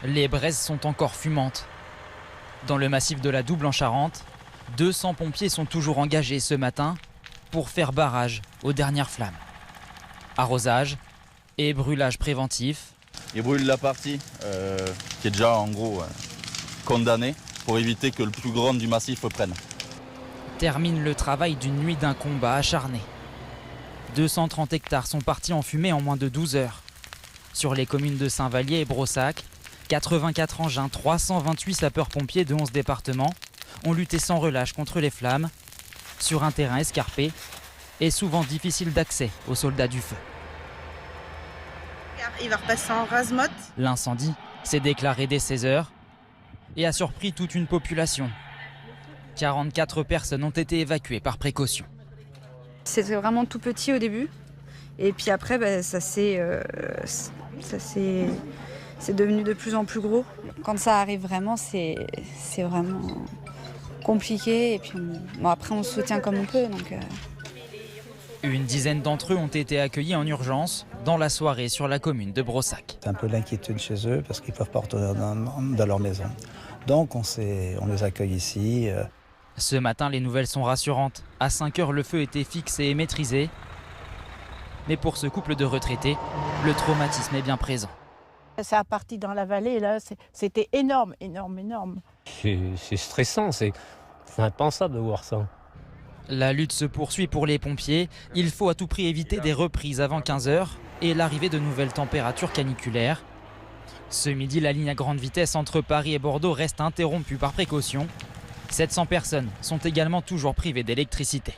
Les braises sont encore fumantes. Dans le massif de la Double en Charente, 200 pompiers sont toujours engagés ce matin pour faire barrage aux dernières flammes. Arrosage et brûlage préventif. Ils brûlent la partie qui est déjà en gros condamnée pour éviter que le plus grand du massif prenne. Termine le travail d'une nuit d'un combat acharné. 230 hectares sont partis en fumée en moins de 12 heures. Sur les communes de Saint-Vallier et Brossac, 84 engins, 328 sapeurs-pompiers de 11 départements ont lutté sans relâche contre les flammes sur un terrain escarpé et souvent difficile d'accès aux soldats du feu. Il va repasser en rase-motte. L'incendie s'est déclaré dès 16 heures et a surpris toute une population. 44 personnes ont été évacuées par précaution. C'était vraiment tout petit au début. Et puis après, c'est devenu de plus en plus gros. Quand ça arrive vraiment, c'est vraiment compliqué. Et puis après, on se soutient comme on peut. Une dizaine d'entre eux ont été accueillis en urgence dans la soirée sur la commune de Brossac. C'est un peu l'inquiétude chez eux parce qu'ils ne peuvent pas retourner dans leur maison. Donc on les accueille ici. Ce matin, les nouvelles sont rassurantes. À 5 heures, le feu était fixé et maîtrisé. Mais pour ce couple de retraités, le traumatisme est bien présent. Ça a parti dans la vallée, là, c'était énorme, énorme, énorme. C'est stressant, c'est impensable de voir ça. La lutte se poursuit pour les pompiers. Il faut à tout prix éviter des reprises avant 15 heures et l'arrivée de nouvelles températures caniculaires. Ce midi, la ligne à grande vitesse entre Paris et Bordeaux reste interrompue par précaution. 700 personnes sont également toujours privées d'électricité.